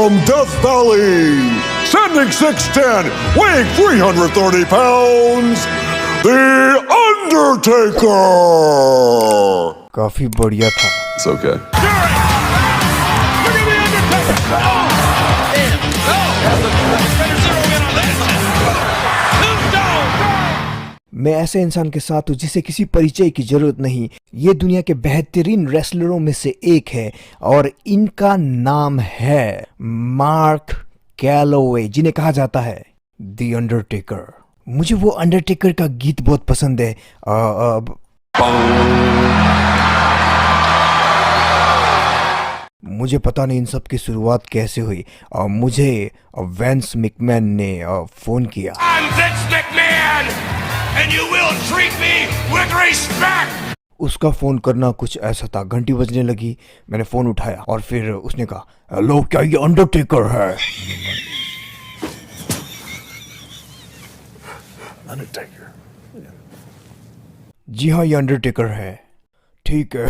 from Death Valley, standing 6'10", weighing 330 pounds, The Undertaker! काफी बढ़िया था। It's okay. मैं ऐसे इंसान के साथ हूँ जिसे किसी परिचय की जरूरत नहीं। ये दुनिया के बेहतरीन रेसलरों में से एक है और इनका नाम है मार्क कैलोवे, जिन्हें कहा जाता है द अंडरटेकर। मुझे वो अंडरटेकर का गीत बहुत पसंद है। मुझे पता नहीं इन सब की शुरुआत कैसे हुई। मुझे वेंस मैकमैन ने फोन किया। And you will treat me with respect. उसका फोन करना कुछ ऐसा था। घंटी बजने लगी, मैंने फोन उठाया और फिर उसने कहा, हेलो, क्या ये अंडरटेकर है? Undertaker. जी हाँ, ये अंडरटेकर है। ठीक है,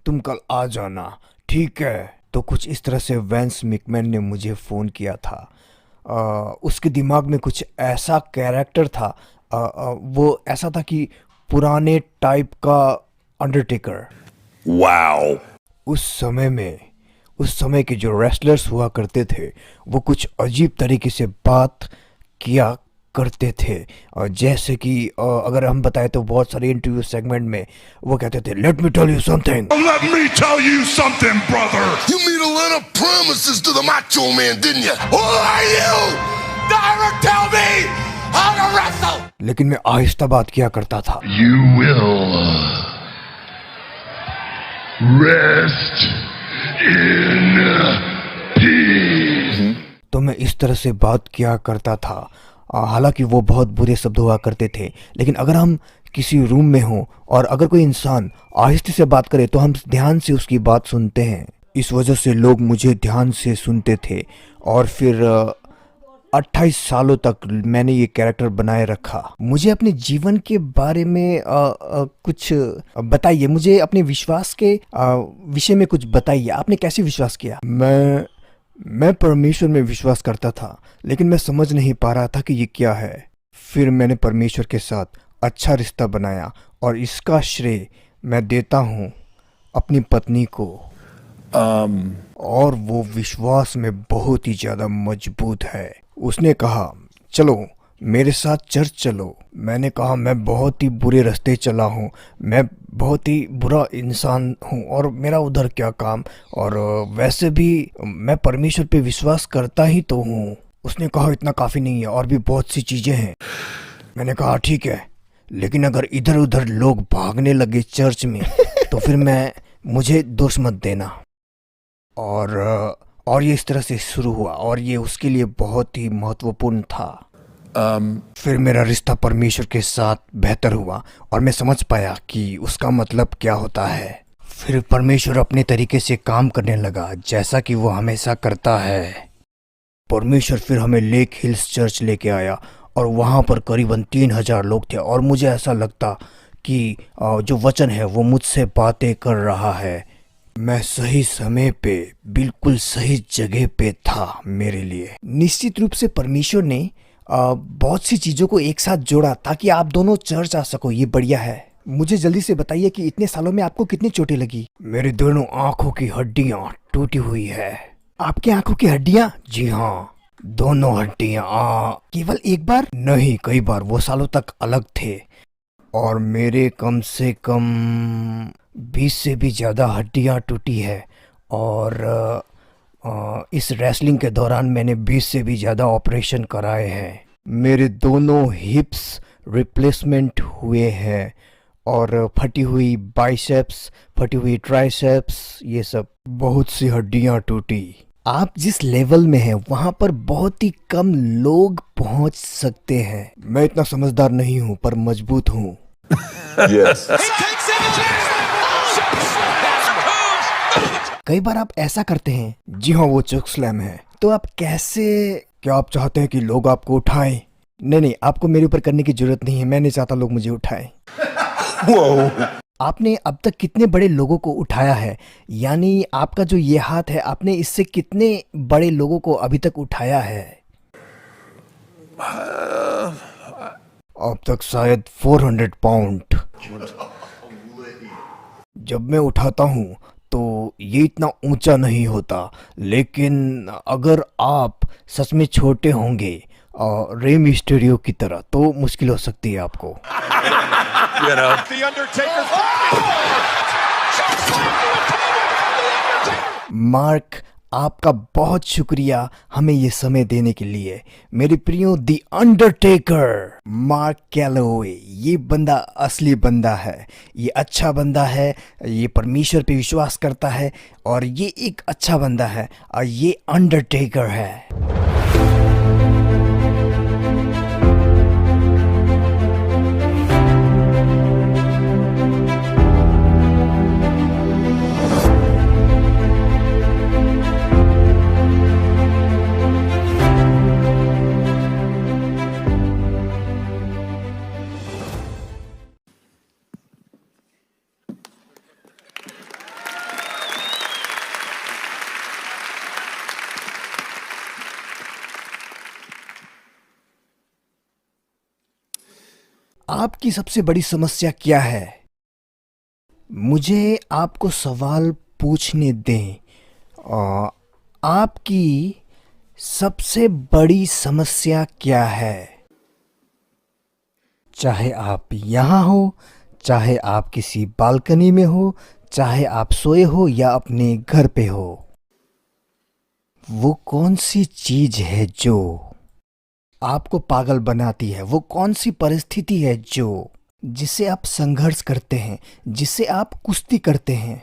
तुम कल आ जाना। ठीक है। तो कुछ इस तरह से वेंस मैकमैन ने मुझे फोन किया था। उसके दिमाग में कुछ ऐसा कैरेक्टर था, वो ऐसा था कि पुराने टाइप का अंडरटेकर। Wow. उस समय के जो रेसलर्स हुआ करते थे वो कुछ अजीब तरीके से बात किया करते थे। जैसे कि अगर हम बताएं तो बहुत सारे इंटरव्यू सेगमेंट में वो कहते थे, let me tell you something. Let me tell you something, brother. You made a lot of promises to the Macho Man, didn't you? Who are you? Never tell me how to wrestle. लेकिन मैं आहिस्ता बात किया करता था। You will rest in peace. तो मैं इस तरह से बात किया करता था। हालांकि वो बहुत बुरे शब्द हुआ करते थे, लेकिन अगर हम किसी रूम में हों और अगर कोई इंसान आहिस्ते से बात करे तो हम ध्यान से उसकी बात सुनते हैं। इस वजह से लोग मुझे ध्यान से सुनते थे और फिर 28 सालों तक मैंने ये कैरेक्टर बनाए रखा। मुझे अपने जीवन के बारे में कुछ बताइए। मुझे अपने विश्वास के विषय में कुछ बताइए। आपने कैसे विश्वास किया? मैं परमेश्वर में विश्वास करता था, लेकिन मैं समझ नहीं पा रहा था कि ये क्या है। फिर मैंने परमेश्वर के साथ अच्छा रिश्ता बनाया और इसका श्रेय मैं देता हूँ अपनी पत्नी को। और वो विश्वास में बहुत ही ज़्यादा मजबूत है। उसने कहा, चलो मेरे साथ चर्च चलो। मैंने कहा, मैं बहुत ही बुरे रास्ते चला हूँ, मैं बहुत ही बुरा इंसान हूँ और मेरा उधर क्या काम, और वैसे भी मैं परमेश्वर पे विश्वास करता ही तो हूँ। उसने कहा, इतना काफ़ी नहीं है, और भी बहुत सी चीज़ें हैं। मैंने कहा, ठीक है, लेकिन अगर इधर उधर लोग भागने लगे चर्च में तो फिर मुझे दोष मत देना। और ये इस तरह से शुरू हुआ और ये उसके लिए बहुत ही महत्वपूर्ण था। फिर मेरा रिश्ता परमेश्वर के साथ बेहतर हुआ और मैं समझ पाया कि उसका मतलब क्या होता है। फिर परमेश्वर अपने तरीके से काम करने लगा, जैसा कि वो हमेशा करता है। परमेश्वर फिर हमें लेक हिल्स चर्च लेके आया और वहाँ पर करीबन 3000 लोग थे और मुझे ऐसा लगता कि जो वचन है वो मुझसे बातें कर रहा है। मैं सही समय पे बिल्कुल सही जगह पे था मेरे लिए। निश्चित रूप से परमेश्वर ने बहुत सी चीज़ों को एक साथ जोड़ा ताकि आप दोनों चर्च आ सको। ये बढ़िया है। मुझे जल्दी से बताइए कि इतने सालों में आपको कितनी चोटें लगी? मेरी दोनों आंखों की हड्डियां टूटी हुई है। आपकी आंखों की हड्डियां? जी हाँ, दोनों हड्डियां। केवल एक बार? नहीं, कई बार। वो सालों तक अलग थे और मेरे कम से कम 20 से भी ज़्यादा हड्डियां टूटी है। और इस रेसलिंग के दौरान मैंने 20 से भी ज़्यादा ऑपरेशन कराए हैं। मेरे दोनों हिप्स रिप्लेसमेंट हुए हैं और फटी हुई बाइसेप्स, फटी हुई ट्राइसेप्स, ये सब बहुत सी हड्डियां टूटी। आप जिस लेवल में हैं वहाँ पर बहुत ही कम लोग पहुँच सकते हैं। मैं इतना समझदार नहीं हूँ पर मजबूत हूँ। Yes. कई बार आप ऐसा करते हैं। जी हाँ, वो चोक स्लैम है। तो आप कैसे? क्या आप चाहते हैं कि लोग आपको उठाएं? नहीं, आपको मेरे ऊपर करने की जरूरत नहीं है। मैं नहीं चाहता लोग मुझे उठाएं। Whoa. आपने अब तक कितने बड़े लोगों को उठाया है? यानी आपका जो ये हाथ है, आपने इससे कितने बड़े लोगों को अभी तक उठाया है? अब तक शायद 400 पाउंड। जब मैं उठाता हूँ तो ये इतना ऊंचा नहीं होता, लेकिन अगर आप सच में छोटे होंगे रे मिस्टीरियो की तरह तो मुश्किल हो सकती है आपको। मार्क, आपका बहुत शुक्रिया हमें ये समय देने के लिए। मेरे प्रियो, द अंडरटेकर मार्क कैलोवे, ये बंदा असली बंदा है, ये अच्छा बंदा है, ये परमेश्वर पे विश्वास करता है और ये एक अच्छा बंदा है और ये अंडरटेकर है। आपकी सबसे बड़ी समस्या क्या है? मुझे आपको सवाल पूछने दें। आपकी सबसे बड़ी समस्या क्या है? चाहे आप यहाँ हो, चाहे आप किसी बालकनी में हो, चाहे आप सोए हो या अपने घर पे हो, वो कौन सी चीज है जो आपको पागल बनाती है? वो कौन सी परिस्थिति है जिससे आप संघर्ष करते हैं, जिससे आप कुश्ती करते हैं?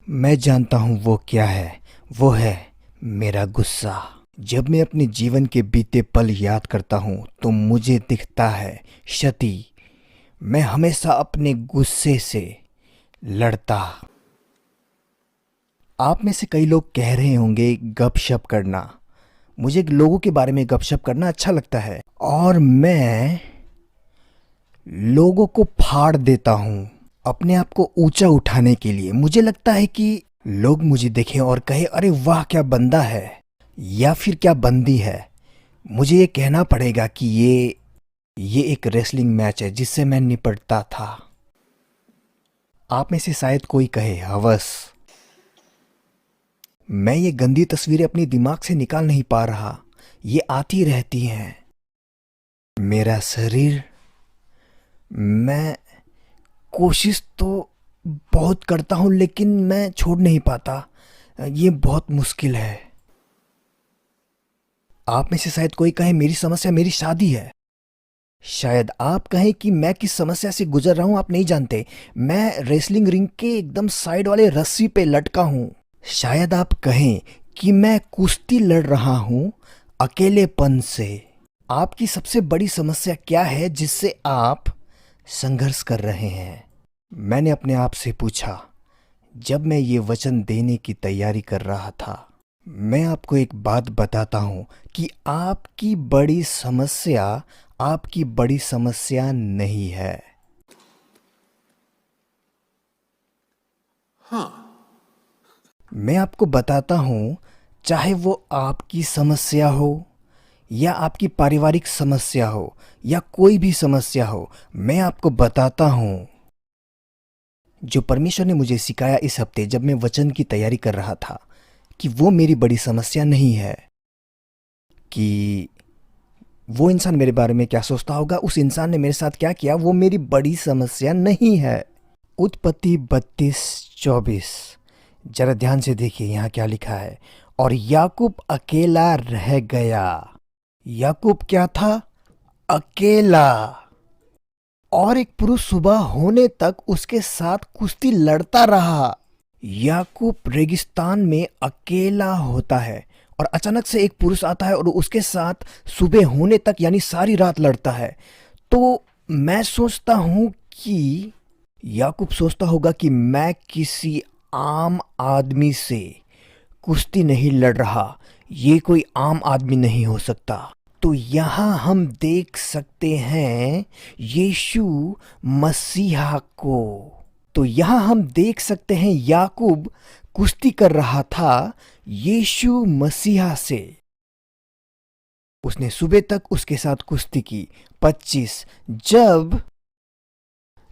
मैं जानता हूं वो क्या है। वो है मेरा गुस्सा। जब मैं अपने जीवन के बीते पल याद करता हूं तो मुझे दिखता है क्षति। मैं हमेशा अपने गुस्से से लड़ता। आप में से कई लोग कह रहे होंगे गपशप करना। मुझे लोगों के बारे में गपशप करना अच्छा लगता है और मैं लोगों को फाड़ देता हूं अपने आप को ऊंचा उठाने के लिए। मुझे लगता है कि लोग मुझे देखें और कहे, अरे वाह क्या बंदा है या फिर क्या बंदी है। मुझे ये कहना पड़ेगा कि ये एक रेसलिंग मैच है जिससे मैं निपटता था। आप में से शायद कोई कहे हवस। मैं ये गंदी तस्वीरें अपनी दिमाग से निकाल नहीं पा रहा, ये आती रहती हैं। मेरा शरीर, मैं कोशिश तो बहुत करता हूं लेकिन मैं छोड़ नहीं पाता। ये बहुत मुश्किल है। आप में से शायद कोई कहे मेरी समस्या मेरी शादी है। शायद आप कहें कि मैं किस समस्या से गुजर रहा हूं आप नहीं जानते। मैं रेसलिंग रिंग के एकदम साइड वाले रस्सी पे लटका हूं। शायद आप कहें कि मैं कुश्ती लड़ रहा हूं अकेलेपन से। आपकी सबसे बड़ी समस्या क्या है जिससे आप संघर्ष कर रहे हैं? मैंने अपने आप से पूछा जब मैं ये वचन देने की तैयारी कर रहा था। मैं आपको एक बात बताता हूं कि आपकी बड़ी समस्या नहीं है। मैं आपको बताता हूं, चाहे वो आपकी समस्या हो या आपकी पारिवारिक समस्या हो या कोई भी समस्या हो, मैं आपको बताता हूं जो परमेश्वर ने मुझे सिखाया इस हफ्ते जब मैं वचन की तैयारी कर रहा था, कि वो मेरी बड़ी समस्या नहीं है। कि वो इंसान मेरे बारे में क्या सोचता होगा, उस इंसान ने मेरे साथ क्या किया, वो मेरी बड़ी समस्या नहीं है। उत्पत्ति 32:24 जरा ध्यान से देखिए यहाँ क्या लिखा है। और याकूब अकेला रह गया। याकूब क्या था? अकेला। और एक पुरुष सुबह होने तक उसके साथ कुश्ती लड़ता रहा। याकूब रेगिस्तान में अकेला होता है और अचानक से एक पुरुष आता है और उसके साथ सुबह होने तक यानी सारी रात लड़ता है। तो मैं सोचता हूं कि याकूब सोचता होगा कि मैं किसी आम आदमी से कुश्ती नहीं लड़ रहा, ये कोई आम आदमी नहीं हो सकता। तो यहाँ हम देख सकते हैं यीशु मसीहा को। तो यहाँ हम देख सकते हैं याकूब कुश्ती कर रहा था यीशु मसीहा से। उसने सुबह तक उसके साथ कुश्ती की। 25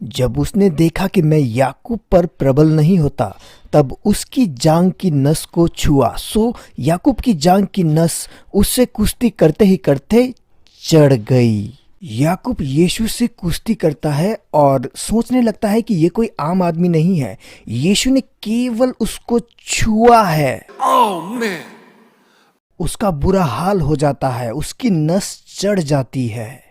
जब उसने देखा कि मैं याकूब पर प्रबल नहीं होता, तब उसकी जांग की नस को छुआ। सो याकूब की जांग की नस उससे कुश्ती करते ही करते चढ़ गई। याकूब यीशु से कुश्ती करता है और सोचने लगता है कि ये कोई आम आदमी नहीं है। यीशु ने केवल उसको छुआ है। उसका बुरा हाल हो जाता है, उसकी नस चढ़ जाती है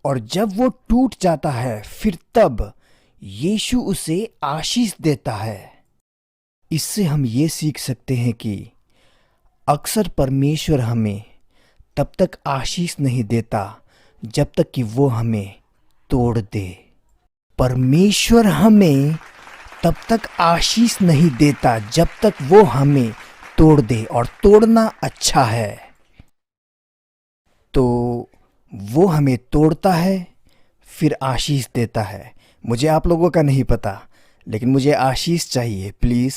और जब वो टूट जाता है फिर तब यीशु उसे आशीष देता है। इससे हम ये सीख सकते हैं कि अक्सर परमेश्वर हमें तब तक आशीष नहीं देता जब तक कि वो हमें तोड़ दे। परमेश्वर हमें तब तक आशीष नहीं देता जब तक वो हमें तोड़ दे, और तोड़ना अच्छा है। तो वो हमें तोड़ता है फिर आशीष देता है। मुझे आप लोगों का नहीं पता, लेकिन मुझे आशीष चाहिए प्लीज़।